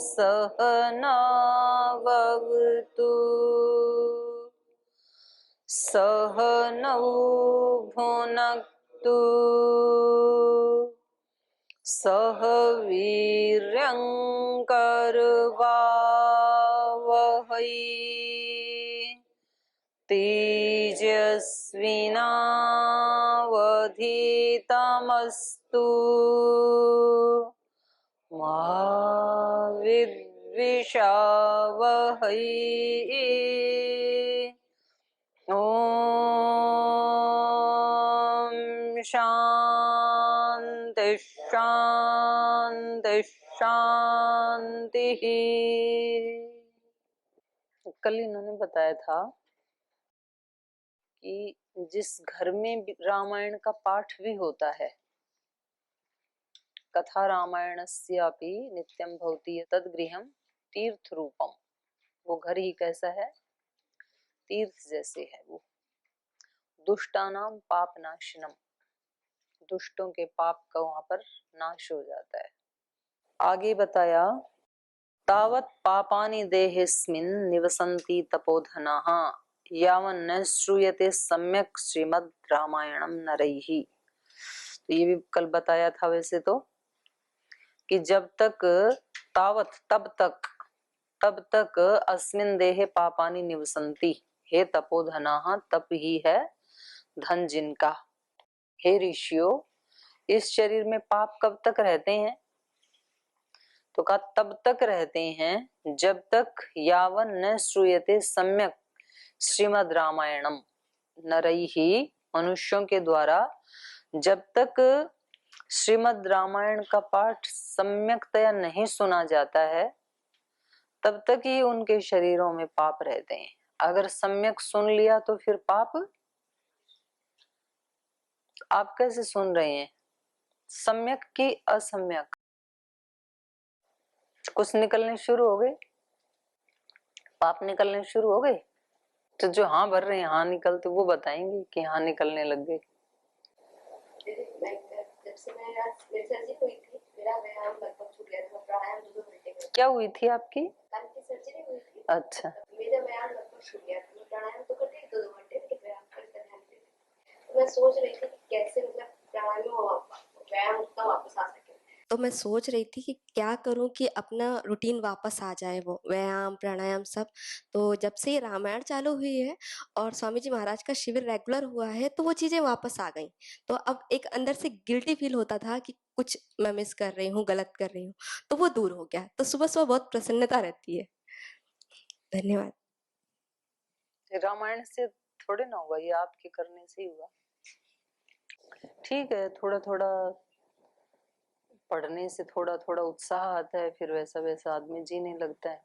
सहनावतु सहनौ भुनक्तु सह वीर्यं करवावहै तेजस्विनावधीतमस्तु मा विद्विषावहै। ओम शांति शांति शांति। कल इन्होंने बताया था कि जिस घर में रामायण का पाठ भी होता है, कथा रामायणस्यापि नित्यं भवति तद गृहं तीर्थ रूपम, वो घर ही कैसा है, तीर्थ जैसे है वो। दुष्टानाम पाप नाशनम, दुष्टों के पाप का वहां पर नाश हो जाता है। आगे बताया तावत पापानि देहेस्मिन् निवसन्ति तपोधनाः यावन् न श्रूयते सम्यक श्रीमद् रामायणम नरैहि। तो ये भी कल बताया था वैसे तो, कि जब तक तावत तब तक अस्मिन देहे पापानि निवसन्ति, हे तपोधनाः, तप ही है धन जिनका। हे ऋषियों, इस शरीर में पाप कब तक रहते हैं? तो कहा तब तक रहते हैं जब तक यावन न श्रूयते सम्यक श्रीमद् रामायणम नरैहि, मनुष्यों के द्वारा जब तक श्रीमद् रामायण का पाठ सम्यकतया नहीं सुना जाता है, तब तक ही उनके शरीरों में पाप रहते हैं। अगर सम्यक सुन लिया तो फिर पाप, आप कैसे सुन रहे हैं, सम्यक की असम्यक? कुछ निकलने शुरू हो गए, पाप निकलने शुरू हो गए। तो जो हाँ भर रहे हैं हाँ निकलते, वो बताएंगे कि हाँ निकलने लग गए। क्या हुई थी आपकी? सर्जरी हुई थी। अच्छा, मेरा व्यायाम लगभग छूट गया था, प्राणायाम तो करते ही 2 घंटे, लेकिन व्यायाम करते ध्यान देते। तो मैं सोच रही थी कि कैसे मतलब प्राणायाम व्यायाम उतना वापस आ सके। तो मैं सोच रही थी कि क्या करूं कि अपना रूटीन वापस आ जाए, वो व्यायाम प्राणायाम सब। तो जब से ये रामायण चालू हुई है और स्वामी जी महाराज का शिविर रेगुलर हुआ है, तो वो चीजें वापस आ गई। तो अब एक अंदर से गिल्टी फील होता था कि कुछ मैं मिस कर रही हूँ, गलत कर रही हूँ, तो वो दूर हो गया। तो सुबह सुबह बहुत प्रसन्नता रहती है। धन्यवाद। रामायण से थोड़े ना हुआ, ये आपके करने से ही हुआ। ठीक है, थोड़ा थोड़ा पढ़ने से थोड़ा थोड़ा उत्साह आता है, फिर वैसा वैसा आदमी जीने लगता है।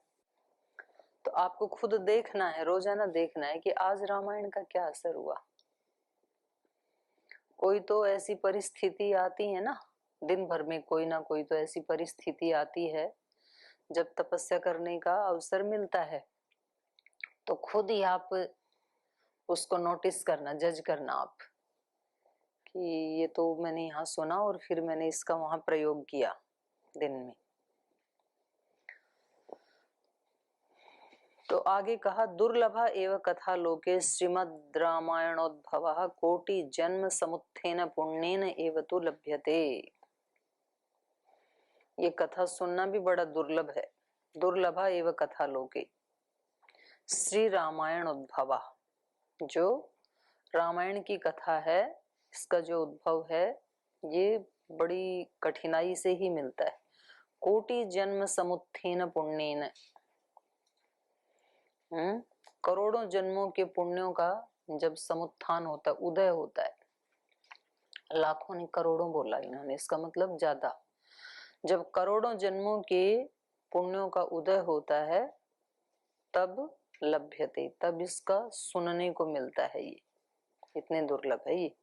तो आपको खुद देखना है, रोजाना देखना है कि आज रामायण का क्या असर हुआ। कोई तो ऐसी परिस्थिति आती है ना, दिन भर में कोई ना कोई तो ऐसी परिस्थिति आती है जब तपस्या करने का अवसर मिलता है, तो खुद ही आप उसको नोटिस करना, जज करना आप कि ये तो मैंने यहाँ सुना और फिर मैंने इसका वहां प्रयोग किया दिन में। तो आगे कहा दुर्लभा एव कथा लोके श्रीमद् रामायणोद्भवः कोटि जन्म समुत्थेन पुण्येन एव तो लभ्यते। ये कथा सुनना भी बड़ा दुर्लभ है। दुर्लभा एव कथा लोके, श्री रामायण उद्भवा, जो रामायण की कथा है, इसका जो उद्भव है ये बड़ी कठिनाई से ही मिलता है। कोटि जन्म समुत्थेन पुण्येन, करोड़ों जन्मों के पुण्यों का जब समुत्थान होता है, उदय होता है, लाखों ने करोड़ों बोला इन्होंने, इसका मतलब ज्यादा। जब करोड़ों जन्मों के पुण्यों का उदय होता है तब लभ्यते, तब इसका सुनने को मिलता है। ये इतने दुर्लभ है ये।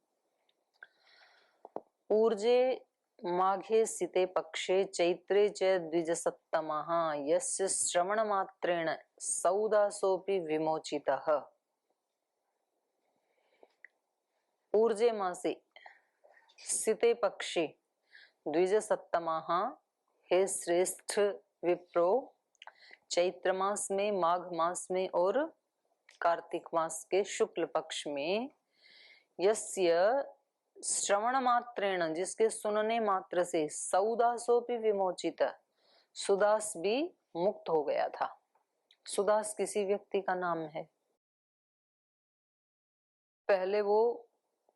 ऊर्जे माघे सिते पक्षे चैत्रे च द्विजसत्तमः यस्य श्रवण मात्रेण सौदासोऽपि विमोचितः। ऊर्जे मासे सिते पक्षे द्विजसत्तमः, हे श्रेष्ठ विप्रो चैत्र मास में, माघ मास में और कार्तिक मास के शुक्ल पक्ष में यस्य श्रवण मात्रेण, जिसके सुनने मात्र से सौदासोपि विमोचित, सुदास भी मुक्त हो गया था। सुदास किसी व्यक्ति का नाम है। पहले वो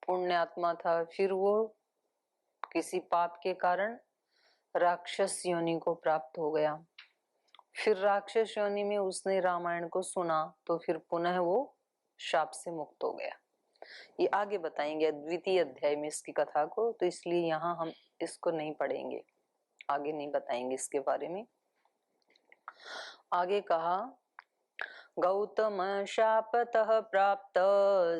पुण्यात्मा था, फिर वो किसी पाप के कारण राक्षस योनि को प्राप्त हो गया, फिर राक्षस योनि में उसने रामायण को सुना तो फिर पुनः वो शाप से मुक्त हो गया। ये आगे बताएंगे द्वितीय अध्याय में इसकी कथा को, तो इसलिए यहाँ हम इसको नहीं पढ़ेंगे, आगे नहीं बताएंगे इसके बारे में। आगे कहा गौतम शापतः प्राप्त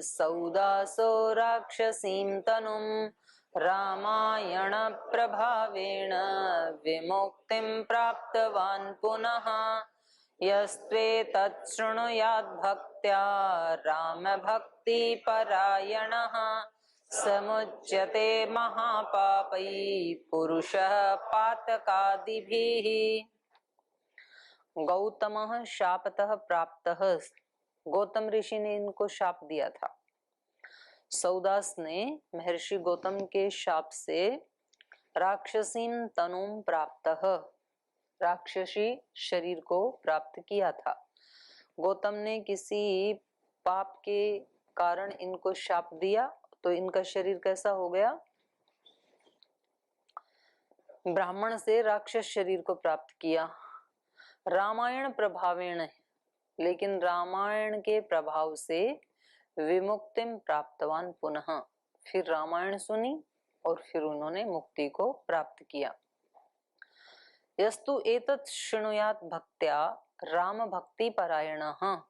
सौदासो राक्षसीं तनुं रामायण प्रभावेण विमुक्तिं प्राप्तवान् पुनः यस्त्वेतत् शृणुयात् भक्त्या राम भक्ति परायणः समुच्यते महापापैः पुरुषः पातकादिभिः। गौतम शापतः प्राप्तः, गौतम ऋषि ने इनको शाप दिया था। सौदास ने महर्षि गौतम के शाप से राक्षसीं तनुं प्राप्तः, राक्षसी शरीर को प्राप्त किया था। गौतम ने किसी पाप के कारण इनको शाप दिया तो इनका शरीर कैसा हो गया? ब्राह्मण से राक्षस शरीर को प्राप्त किया। रामायण प्रभावेण, लेकिन रामायण के प्रभाव से विमुक्तिम प्राप्तवान पुनः, फिर रामायण सुनी और फिर उन्होंने मुक्ति को प्राप्त किया। यस्तु एतत् शृणुयात् भक्त्या राम भक्ति परायणः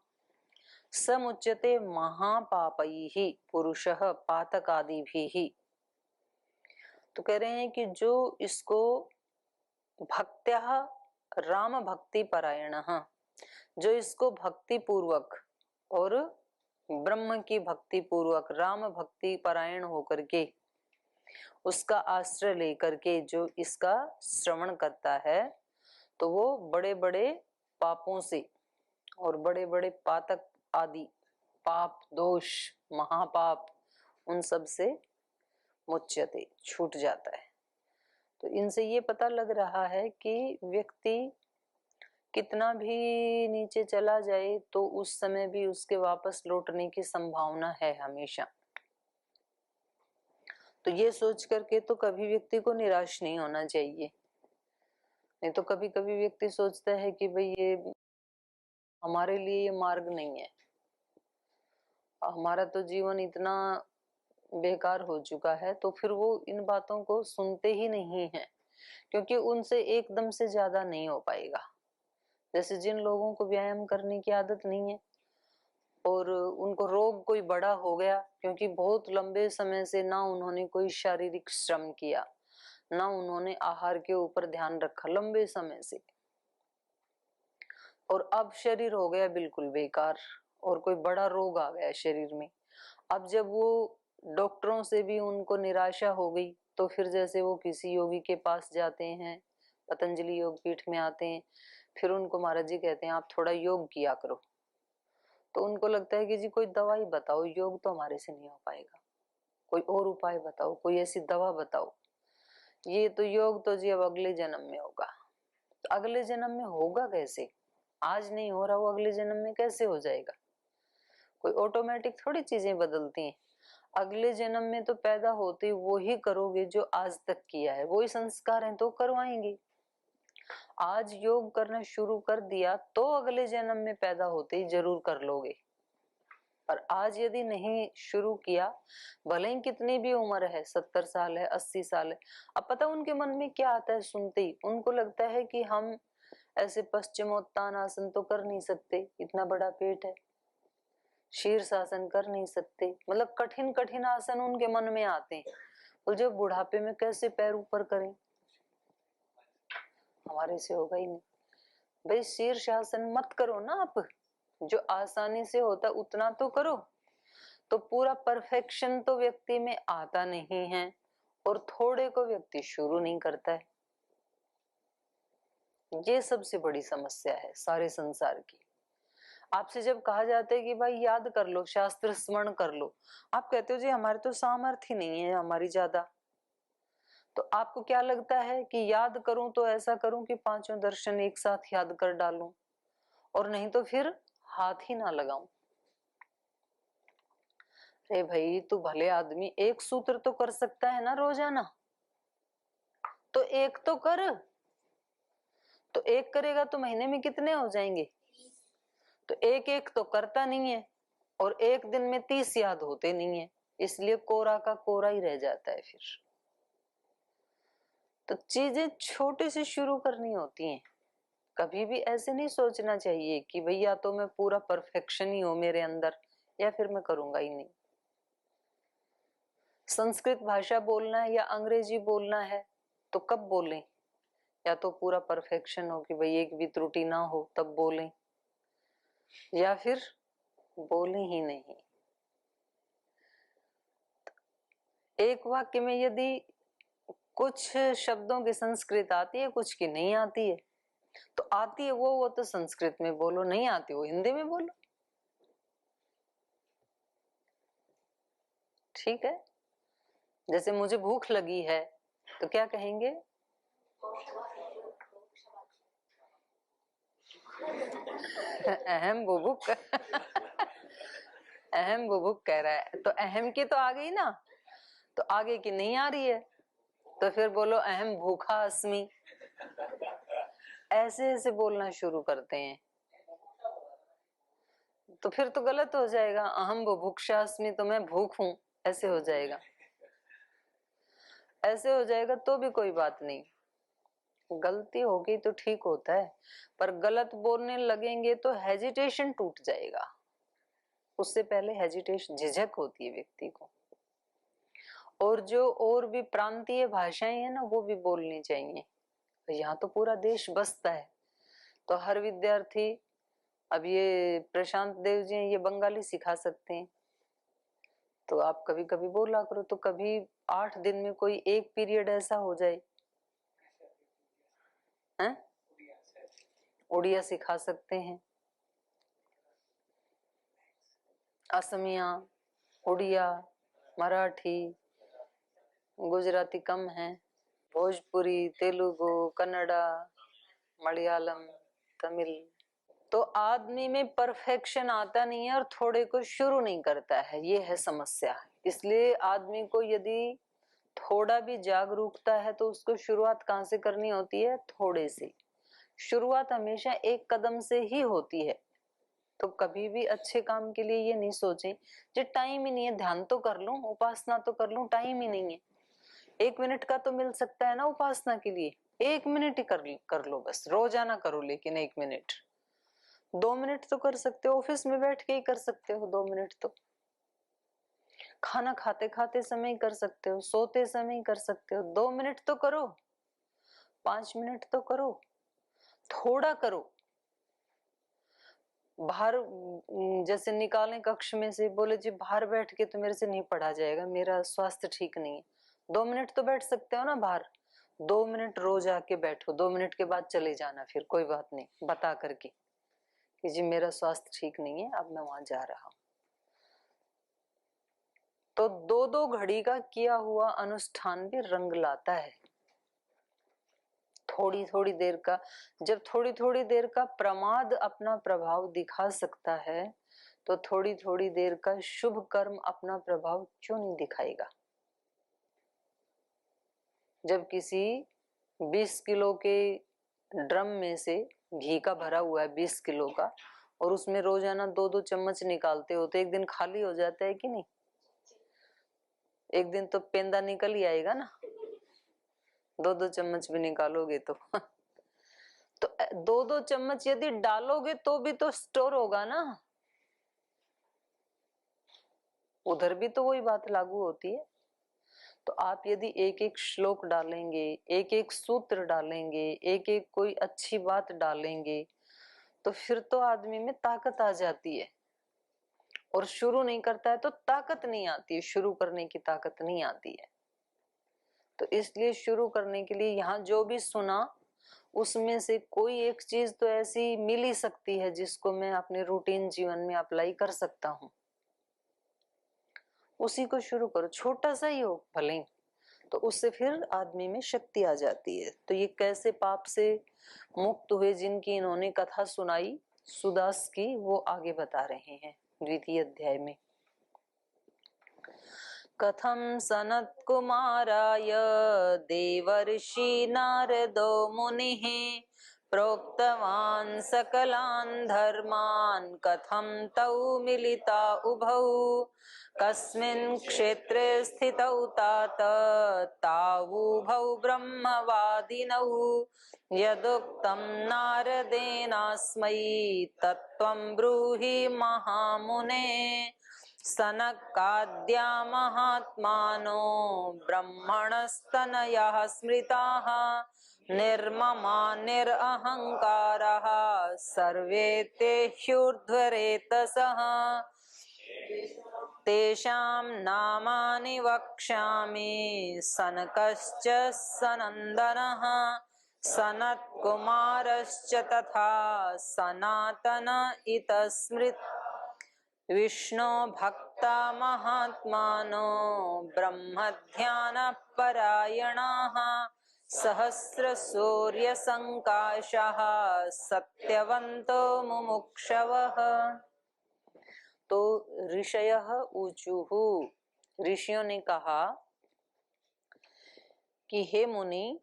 समुच्यते महापापैः पुरुषः पातकादिभिः। तो कह रहे हैं कि जो इसको भक्त्या राम भक्ति परायणः, जो इसको भक्ति पूर्वक और ब्रह्म की भक्ति पूर्वक राम भक्ति परायण होकर के उसका आश्रय लेकर के जो इसका श्रवण करता है तो वो बड़े बड़े पापों से और बड़े बड़े पातक आदि पाप दोष महापाप उन सब से मुच्यते, छूट जाता है। तो इनसे ये पता लग रहा है कि व्यक्ति कितना भी नीचे चला जाए तो उस समय भी उसके वापस लौटने की संभावना है हमेशा। तो ये सोच करके तो कभी व्यक्ति को निराश नहीं होना चाहिए। नहीं तो कभी कभी व्यक्ति सोचता है कि भाई ये हमारे लिए ये मार्ग नहीं है, हमारा तो जीवन इतना बेकार हो चुका है, तो फिर वो इन बातों को सुनते ही नहीं है, क्योंकि उनसे एकदम से ज्यादा नहीं हो पाएगा। जैसे जिन लोगों को व्यायाम करने की आदत नहीं है और उनको रोग कोई बड़ा हो गया क्योंकि बहुत लंबे समय से ना उन्होंने कोई शारीरिक श्रम किया, ना उन्होंने आहार के ऊपर ध्यान रखा लंबे समय से, और अब शरीर हो गया बिल्कुल बेकार और कोई बड़ा रोग आ गया शरीर में। अब जब वो डॉक्टरों से भी उनको निराशा हो गई तो फिर जैसे वो किसी योगी के पास जाते हैं, पतंजलि योग पीठ में आते हैं, फिर उनको महाराज जी कहते हैं आप थोड़ा योग किया करो। तो उनको लगता है कि जी कोई दवाई बताओ, योग तो हमारे से नहीं हो पाएगा, कोई और उपाय बताओ, कोई ऐसी दवा बताओ। ये तो योग तो जी अब अगले जन्म में होगा। तो अगले जन्म में होगा कैसे? आज नहीं हो रहा वो अगले जन्म में कैसे हो जाएगा? कोई ऑटोमेटिक थोड़ी चीजें बदलती हैं। अगले जन्म में तो पैदा होते वो ही करोगे जो आज तक किया है, वही संस्कार हैं तो करवाएंगे। आज योग करना शुरू कर दिया तो अगले जन्म में पैदा होते ही जरूर कर लोगे, और आज यदि नहीं शुरू किया, भले ही कितनी भी उम्र है, 70 साल है, 80 साल है, अब पता उनके मन में क्या आता है सुनते ही? उनको लगता है कि हम ऐसे पश्चिमोत्तान आसन तो कर नहीं सकते, इतना बड़ा पेट है, शीर्षासन कर नहीं सकते, मतलब कठिन कठिन आसन उनके मन में आते हैं। और जो बुढ़ापे में कैसे पैर ऊपर करें, हमारे से होगा ही नहीं। भाई शीर्षासन मत करो ना, आप जो आसानी से होता उतना तो करो। तो पूरा परफेक्शन तो व्यक्ति में आता नहीं है और थोड़े को व्यक्ति शुरू नहीं करता है। ये सबसे बड़ी समस्या है सारे संसार की। आपसे जब कहा जाता है कि भाई याद कर लो, शास्त्र स्मरण कर लो, आप कहते हो जी हमारे तो सामर्थ्य नहीं है हमारी ज्यादा। तो आपको क्या लगता है कि याद करूं तो ऐसा करूं कि पांचों दर्शन एक साथ याद कर डालूं, और नहीं तो फिर हाथ ही ना लगाऊं। अरे भाई तू भले आदमी, एक सूत्र तो कर सकता है ना रोजाना, तो एक तो कर। तो एक करेगा तो महीने में कितने हो जाएंगे? तो एक एक तो करता नहीं है, और एक दिन में 30 याद होते नहीं है, इसलिए कोरा का कोरा ही रह जाता है फिर। तो चीजें छोटे से शुरू करनी होती हैं। कभी भी ऐसे नहीं सोचना चाहिए कि भैया तो मैं पूरा परफेक्शन ही हो मेरे अंदर, या फिर मैं करूंगा ही नहीं। संस्कृत भाषा बोलना है या अंग्रेजी बोलना है तो कब बोलें? या तो पूरा परफेक्शन हो कि भाई एक भी त्रुटि ना हो तब बोलें, या फिर बोले ही नहीं। एक वाक्य में यदि कुछ शब्दों की संस्कृत आती है, कुछ की नहीं आती है, तो आती है वो तो संस्कृत में बोलो, नहीं आती वो हिंदी में बोलो, ठीक है। जैसे मुझे भूख लगी है तो क्या कहेंगे? अहम बुभुक। अहम बुभुक कह रहा है, तो अहम की तो आ गई ना, तो आगे की नहीं आ रही है, तो फिर बोलो अहम भूखा अस्मि। ऐसे ऐसे बोलना शुरू करते हैं, तो फिर तो गलत हो जाएगा। अहम बुभुक्षास्मि, तो मैं भूख हूं, ऐसे हो जाएगा। ऐसे हो जाएगा तो भी कोई बात नहीं, गलती होगी तो ठीक होता है, पर गलत बोलने लगेंगे तो हेजिटेशन टूट जाएगा। उससे पहले हेजिटेशन, झिझक होती है व्यक्ति को। और जो और भी प्रांतीय भाषाएं हैं ना, वो भी बोलनी चाहिए। यहाँ तो पूरा देश बसता है, तो हर विद्यार्थी, अब ये प्रशांत देव जी ये बंगाली सिखा सकते हैं, तो आप कभी कभी बोला करो। तो कभी 8 दिन में कोई एक पीरियड ऐसा हो जाए, हैं? उड़िया सिखा सकते हैं, असमिया, उड़िया, मराठी, गुजराती कम है, भोजपुरी, तेलुगु, कन्नड़ा, मलयालम, तमिल। तो आदमी में परफेक्शन आता नहीं है और थोड़े को शुरू नहीं करता है, ये है समस्या। इसलिए आदमी को यदि थोड़ा भी जागरूकता है तो उसको शुरुआत कहाँ से करनी होती है? थोड़े से। शुरुआत हमेशा एक कदम से ही होती है। तो कभी भी अच्छे काम के लिए ये नहीं सोचें जो टाइम ही नहीं है, ध्यान तो कर लूं, उपासना तो कर लूं, टाइम ही नहीं है। 1 मिनट का तो मिल सकता है ना उपासना के लिए, 1 मिनट ही कर लो बस, रोजाना करो, लेकिन 1 मिनट। 2 मिनट तो कर सकते हो, ऑफिस में बैठ के ही कर सकते हो 2 मिनट तो, खाना खाते खाते समय ही कर सकते हो, सोते समय ही कर सकते हो। 2 मिनट तो करो, 5 मिनट तो करो, थोड़ा करो। बाहर जैसे निकालें कक्ष में से, बोले जी बाहर बैठ के तो मेरे से नहीं पढ़ा जाएगा, मेरा स्वास्थ्य ठीक नहीं है। 2 मिनट तो बैठ सकते हो ना बाहर, 2 मिनट रोज आके बैठो, 2 मिनट के बाद चले जाना, फिर कोई बात नहीं, बता करके कि जी मेरा स्वास्थ्य ठीक नहीं है, अब मैं वहां जा रहा हूं। तो 2-2 घड़ी का किया हुआ अनुष्ठान भी रंग लाता है। थोड़ी थोड़ी देर का, जब थोड़ी थोड़ी देर का प्रमाद अपना प्रभाव दिखा सकता है, तो थोड़ी थोड़ी देर का शुभ कर्म अपना प्रभाव क्यों नहीं दिखाएगा? जब किसी 20 किलो के ड्रम में से घी का भरा हुआ है 20 किलो का, और उसमें रोजाना 2-2 चम्मच निकालते हो, तो एक दिन खाली हो जाता है कि नहीं? एक दिन तो पेंदा निकल ही आएगा ना, 2-2 चम्मच भी निकालोगे तो। तो 2-2 चम्मच यदि डालोगे तो भी तो स्टोर होगा ना, उधर भी तो वही बात लागू होती है। तो आप यदि एक एक श्लोक डालेंगे, एक एक सूत्र डालेंगे, एक एक कोई अच्छी बात डालेंगे, तो फिर तो आदमी में ताकत आ जाती है। और शुरू नहीं करता है तो ताकत नहीं आती है, शुरू करने की ताकत नहीं आती है। तो इसलिए शुरू करने के लिए यहाँ जो भी सुना उसमें से कोई एक चीज तो ऐसी मिल ही सकती है जिसको मैं अपने रूटीन जीवन में अप्लाई कर सकता हूँ, उसी को शुरू करो, छोटा सा ही हो भले ही, तो उससे फिर आदमी में शक्ति आ जाती है। तो ये कैसे पाप से मुक्त हुए जिनकी इन्होंने कथा सुनाई सुदास की, वो आगे बता रहे हैं द्वितीय अध्याय में। कथं सनत्कुमाराय देवर्षि नारदो मुनिः प्रोक्तवान् सकलान् धर्मान् कथं तौ मिलिता उभौ कस्मिन् क्षेत्रे स्थितौ तात तावुभौ ब्रह्मवादिनौ यदुक्तं नारदेनास्मै तत्त्वं ब्रूहि महामुने सनकाद्या महात्मानो ब्रह्मणस्तनयः स्मृताः निर्ममा निरहंकाराः सर्वे ते ह्यूर्ध्वरेतसः तेषां नामानि वक्ष्यामि सनकश्च सनन्दनः सनत्कुमारश्च तथा सनातन इतस्मृत् विष्णु भक्ता महात्मानो ब्रह्मध्यानपरायणाः सहस्रसूर्यसंकाशाः सत्यवन्तो मुमुक्षवः। तो ऋषयः ऊचुः, ऋषियों ने कहा कि हे मुनि,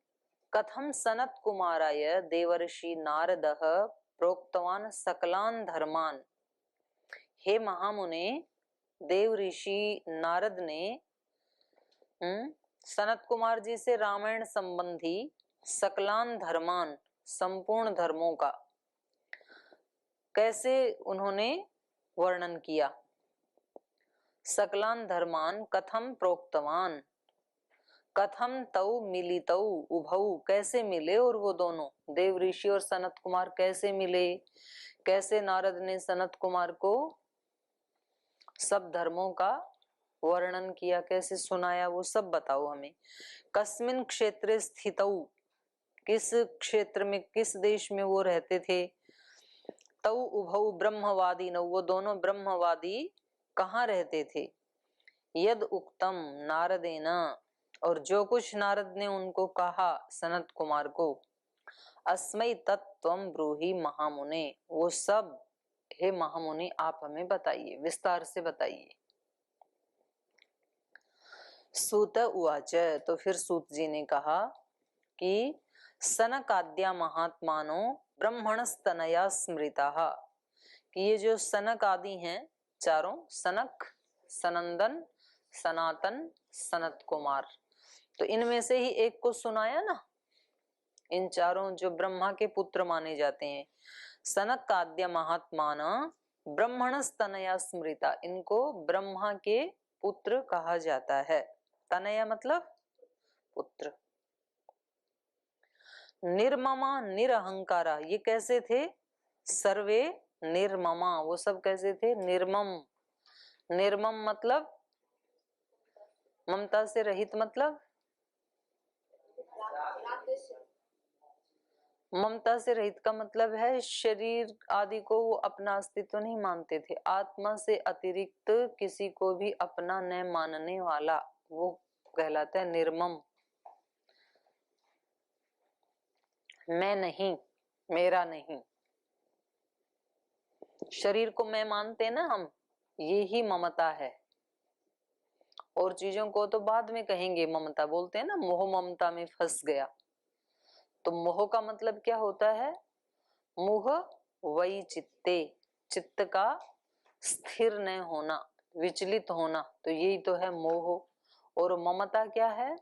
कथम सनत कुमाराय देवर्षि नारदः प्रोक्तवान सकलान धर्मान। हे महामुने, देव ऋषि नारद ने सनत कुमार जी से रामायण संबंधी सकलान धर्मान, संपूर्ण धर्मों का कैसे उन्होंने वर्णन किया। सकलान धर्मान कथम प्रोक्तवान, कथम तौ मिलितौ उभौ, कैसे मिले और वो दोनों देव ऋषि और सनत कुमार कैसे मिले, कैसे नारद ने सनत कुमार को सब धर्मों का वर्णन किया, कैसे सुनाया, वो सब बताओ हमें। कस्मिन क्षेत्रे स्थितौ, किस क्षेत्र में, किस देश में वो रहते थे। तौ उभौ ब्रह्मवादी न, वो दोनों ब्रह्मवादी कहाँ रहते थे। यद उक्तम नारदेना, और जो कुछ नारद ने उनको कहा सनत कुमार को, अस्मै तत्त्वं ब्रूहि महामुने, वो सब हे महामुनि आप हमें बताइए, विस्तार से बताइए। सूत उवाच, तो फिर सूत जी ने कहा कि सनकाद्या महात्मानो ब्रह्मणस्तनया स्मृताः, कि ये जो सनक आदि हैं चारों, सनक, सनंदन, सनातन, सनत कुमार, तो इनमें से ही एक को सुनाया ना, इन चारों जो ब्रह्मा के पुत्र माने जाते हैं। सनकाद्य महात्मान ब्रह्मणस्तनया स्मृता, इनको ब्रह्मा के पुत्र कहा जाता है। तनया मतलब पुत्र। निर्ममा निरहंकारा, ये कैसे थे। सर्वे निर्ममा, वो सब कैसे थे, निर्मम। निर्मम मतलब ममता से रहित, मतलब ममता से रहित का मतलब है शरीर आदि को वो अपना अस्तित्व नहीं मानते थे। आत्मा से अतिरिक्त किसी को भी अपना न मानने वाला, वो कहलाता है निर्मम। मैं नहीं, मेरा नहीं, शरीर को मैं मानते ना हम, ये ही ममता है। और चीजों को तो बाद में कहेंगे ममता, बोलते हैं ना मोह ममता में फंस गया। तो मोह का मतलब क्या होता है, मोह वही चित्ते, चित्त का स्थिर न होना, विचलित होना, तो यही तो है मोह। और ममता क्या है,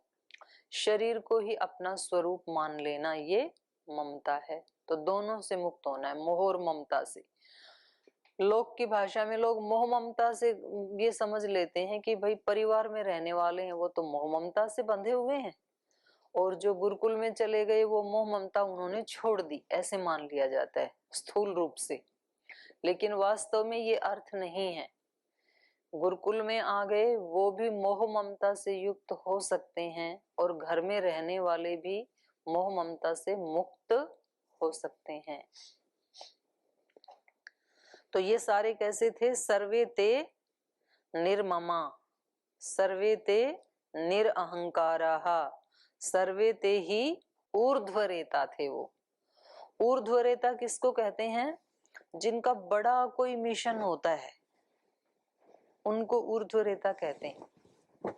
शरीर को ही अपना स्वरूप मान लेना, ये ममता है। तो दोनों से मुक्त होना है, मोह और ममता से। लोक की भाषा में लोग मोह ममता से ये समझ लेते हैं कि भाई परिवार में रहने वाले हैं वो तो मोह ममता से बंधे हुए हैं, और जो गुरुकुल में चले गए वो मोह ममता उन्होंने छोड़ दी, ऐसे मान लिया जाता है स्थूल रूप से। लेकिन वास्तव में ये अर्थ नहीं है। गुरुकुल में आ गए वो भी मोह ममता से युक्त हो सकते हैं, और घर में रहने वाले भी मोह ममता से मुक्त हो सकते हैं। तो ये सारे कैसे थे? सर्वे ते निर्ममा, सर्वे ते निरअहंकाराः, सर्वे ते ही ऊर्ध्वरेता थे। वो ऊर्ध्वरेता किसको कहते हैं? जिनका बड़ा कोई मिशन होता है उनको ऊर्ध्वरेता कहते हैं।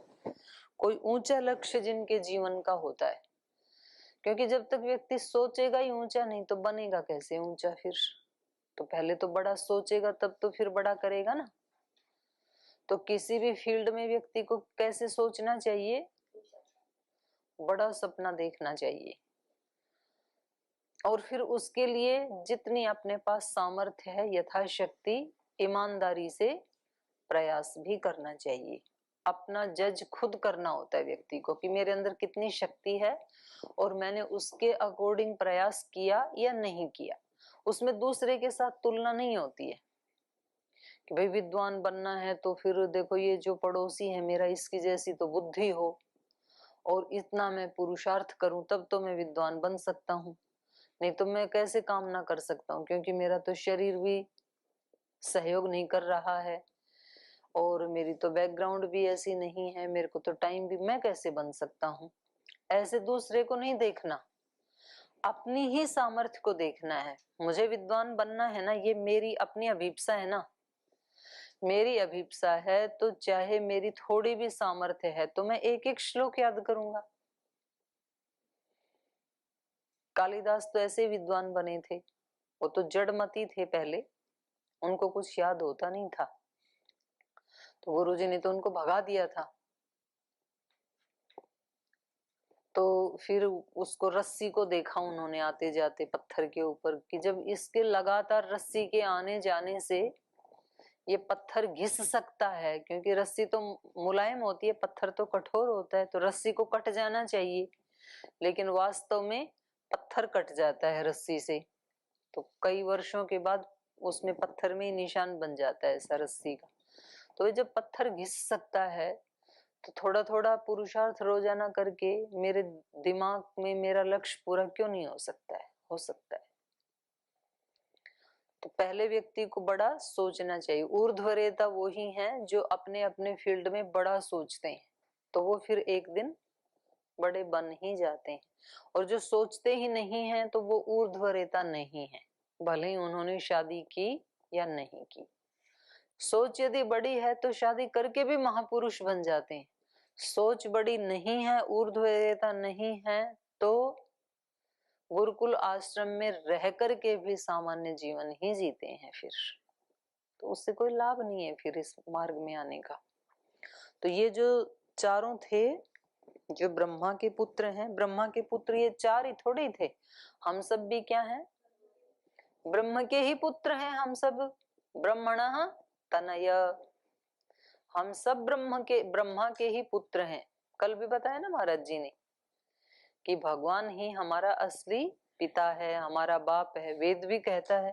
कोई ऊंचा लक्ष्य जिनके जीवन का होता है, क्योंकि जब तक व्यक्ति सोचेगा ही ऊंचा नहीं तो बनेगा कैसे ऊंचा? फिर तो पहले तो बड़ा सोचेगा तब तो फिर बड़ा करेगा ना। तो किसी भी फील्ड में व्यक्ति को कैसे सोचना चाहिए? बड़ा सपना देखना चाहिए, और फिर उसके लिए जितनी अपने पास सामर्थ्य है यथाशक्ति ईमानदारी से प्रयास भी करना चाहिए। अपना जज खुद करना होता है व्यक्ति को कि मेरे अंदर कितनी शक्ति है और मैंने उसके अकॉर्डिंग प्रयास किया या नहीं किया। उसमें दूसरे के साथ तुलना नहीं होती है कि भाई विद्वान बनना है तो फिर देखो ये जो पड़ोसी है मेरा, इसकी जैसी तो बुद्धि हो और इतना मैं पुरुषार्थ करूं तब तो मैं विद्वान बन सकता हूं, नहीं तो मैं कैसे काम ना कर सकता हूं, क्योंकि मेरा तो शरीर भी सहयोग नहीं कर रहा है और मेरी तो बैकग्राउंड भी ऐसी नहीं है, मेरे को तो टाइम भी, मैं कैसे बन सकता हूं। ऐसे दूसरे को नहीं देखना, अपनी ही सामर्थ्य को देखना है। मुझे विद्वान बनना है ना, ये मेरी अपनी अभिप्सा है ना, मेरी अभिप्सा है तो चाहे मेरी थोड़ी भी सामर्थ्य है तो मैं एक एक श्लोक याद करूंगा। कालिदास तो ऐसे विद्वान बने थे, वो तो जड़मती थे पहले, उनको कुछ याद होता नहीं था तो गुरुजी ने तो उनको भगा दिया था। तो फिर उसको रस्सी को देखा उन्होंने आते जाते पत्थर के ऊपर कि जब इसके लगातार रस्सी के आने जाने से ये पत्थर घिस सकता है, क्योंकि रस्सी तो मुलायम होती है, पत्थर तो कठोर होता है, तो रस्सी को कट जाना चाहिए, लेकिन वास्तव में पत्थर कट जाता है रस्सी से। तो कई वर्षों के बाद उसमें पत्थर में ही निशान बन जाता है ऐसा रस्सी का। तो जब पत्थर घिस सकता है तो थोड़ा थोड़ा पुरुषार्थ रोजाना करके मेरे दिमाग में मेरा लक्ष्य पूरा क्यों नहीं हो सकता है? हो सकता है। तो पहले व्यक्ति को बड़ा सोचना चाहिए। ऊर्ध्वरेता वो ही हैं जो अपने अपने फील्ड में बड़ा सोचते हैं, तो वो फिर एक दिन बड़े बन ही जाते हैं। और जो सोचते ही नहीं है तो वो ऊर्ध्वरेता नहीं है, भले ही उन्होंने शादी की या नहीं की। सोच यदि बड़ी है तो शादी करके भी महापुरुष बन जाते हैं। सोच बड़ी नहीं है, ऊर्ध्वरेता नहीं है, तो गुरुकुल आश्रम में रह करके भी सामान्य जीवन ही जीते हैं फिर, तो उससे कोई लाभ नहीं है फिर इस मार्ग में आने का। तो ये जो चारों थे जो ब्रह्मा के पुत्र हैं, ब्रह्मा के पुत्र ये चार ही थोड़े थे, हम सब भी क्या हैं? ब्रह्म के ही पुत्र हैं हम सब। ब्रह्मणः तनय, हम सब ब्रह्मा के ही पुत्र हैं। कल भी बताया ना महाराज जी ने कि भगवान ही हमारा असली पिता है, हमारा बाप है। वेद भी कहता है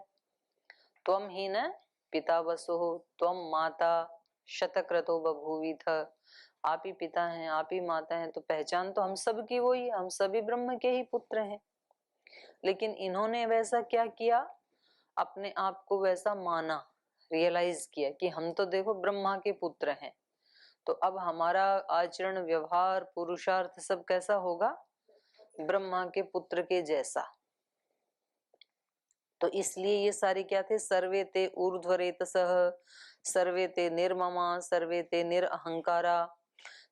त्वम ही न पिता वसुः त्वम माता शतक्रतो बभूविथ, आप ही पिता हैं, आप ही माता हैं। तो पहचान तो हम सब की वही है, हम सभी ब्रह्म के ही पुत्र हैं। लेकिन इन्होंने वैसा क्या किया? अपने आप को वैसा माना, रियलाइज किया कि हम तो देखो ब्रह्मा के पुत्र हैं, तो अब हमारा आचरण व्यवहार पुरुषार्थ सब कैसा होगा? ब्रह्मा के पुत्र के जैसा। तो इसलिए ये सारे क्या थे? सर्वे ते ऊर्ध्वरेतसः, सर्वे ते निर्ममा, सर्वे ते निरअहंकारा,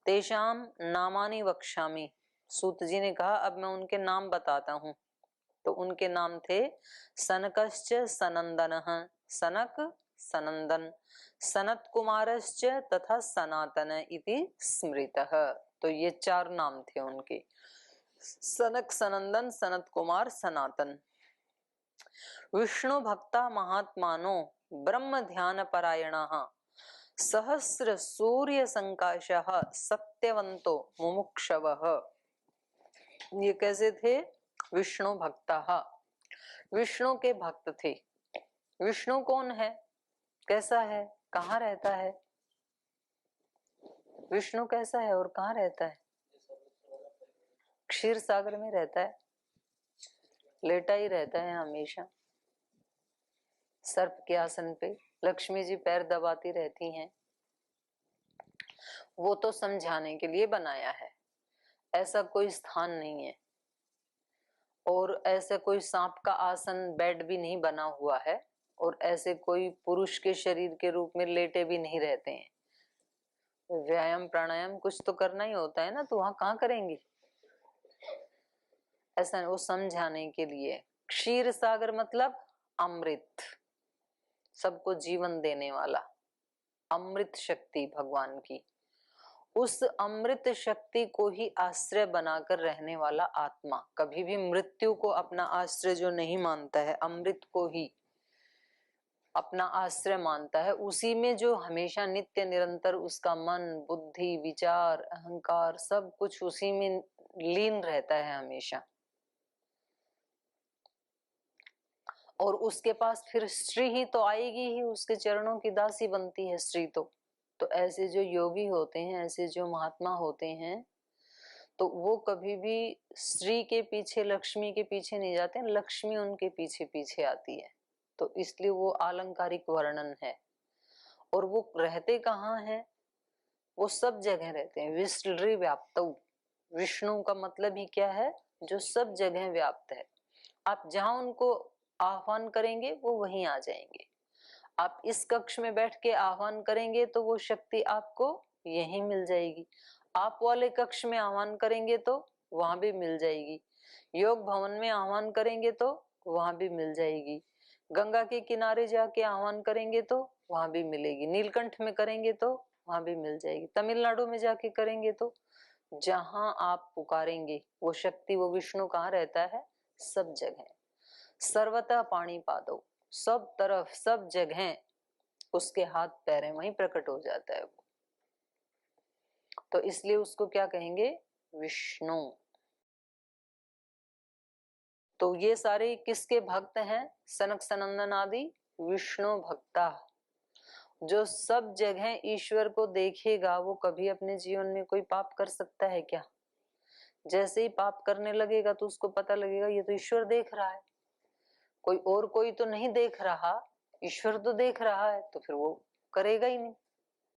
तेषाम नामानि वक्ष्यामि। सूत जी ने कहा अब मैं उनके नाम बताता हूं। तो उनके नाम थे सनकश्च सनंदनः, सनक सनंदन, सनत कुमारश्च तथा सनातन इति स्मृतः। तो ये चार नाम थे उनके, सनक सनंदन सनत कुमार सनातन। विष्णु भक्ता महात्मानो ब्रह्म ध्यान परायणः, सहस्र सूर्य संकाशः सत्यवंतो मुमुक्षवः। ये कैसे थे? विष्णु भक्ता, विष्णु के भक्त थे। विष्णु कौन है? कैसा है? कहाँ रहता है? विष्णु कैसा है और कहाँ रहता है? क्षीर सागर में रहता है। लेटा ही रहता है हमेशा सर्प के आसन पे। लक्ष्मी जी पैर दबाती रहती हैं। वो तो समझाने के लिए बनाया है, ऐसा कोई स्थान नहीं है और ऐसा कोई सांप का आसन बेड भी नहीं बना हुआ है और ऐसे कोई पुरुष के शरीर के रूप में लेटे भी नहीं रहते हैं। व्यायाम प्राणायाम कुछ तो करना ही होता है ना, तो वहां कहाँ करेंगे? ऐसा वो समझाने के लिए। क्षीर सागर मतलब अमृत, सबको जीवन देने वाला अमृत शक्ति भगवान की। उस अमृत शक्ति को ही आश्रय बनाकर रहने वाला आत्मा, कभी भी मृत्यु को अपना आश्रय जो नहीं मानता है, अमृत को ही अपना आश्रय मानता है, उसी में जो हमेशा नित्य निरंतर उसका मन बुद्धि विचार अहंकार सब कुछ उसी में लीन रहता है हमेशा। और उसके पास फिर स्त्री ही तो आएगी ही, उसके चरणों की दासी बनती है स्त्री तो ऐसे जो योगी होते हैं, ऐसे जो महात्मा होते हैं, तो वो कभी भी स्त्री के पीछे लक्ष्मी के पीछे नहीं जाते, लक्ष्मी उनके पीछे पीछे आती है। तो इसलिए वो आलंकारिक वर्णन है। और वो रहते कहाँ हैं? वो सब जगह रहते हैं। विष्णु व्याप्त, विष्णु का मतलब ही क्या है? जो सब जगह व्याप्त है। आप जहां उनको आह्वान करेंगे वो वहीं आ जाएंगे। आप इस कक्ष में बैठ के आह्वान करेंगे तो वो शक्ति आपको यहीं मिल जाएगी। आप वाले कक्ष में आह्वान करेंगे तो वहां भी मिल जाएगी। योग भवन में आह्वान करेंगे तो वहां भी मिल जाएगी। गंगा के किनारे जाके आह्वान करेंगे तो वहां भी मिलेगी। नीलकंठ में करेंगे तो वहां भी मिल जाएगी। तमिलनाडु में जाके करेंगे तो जहां आप पुकारेंगे वो शक्ति, वो विष्णु कहाँ रहता है? सब जगह। सर्वतः पाणी पादो, सब तरफ सब जगह उसके हाथ पैर हैं, वहीं प्रकट हो जाता है वो। तो इसलिए उसको क्या कहेंगे? विष्णु। तो ये सारे किसके भक्त हैं? सनक सनंदन आदि विष्णु भक्ता। जो सब जगह ईश्वर को देखेगा वो कभी अपने जीवन में कोई पाप कर सकता है क्या? जैसे ही पाप करने लगेगा तो उसको पता लगेगा ये तो ईश्वर देख रहा है, कोई और कोई तो नहीं देख रहा, ईश्वर तो देख रहा है, तो फिर वो करेगा ही नहीं।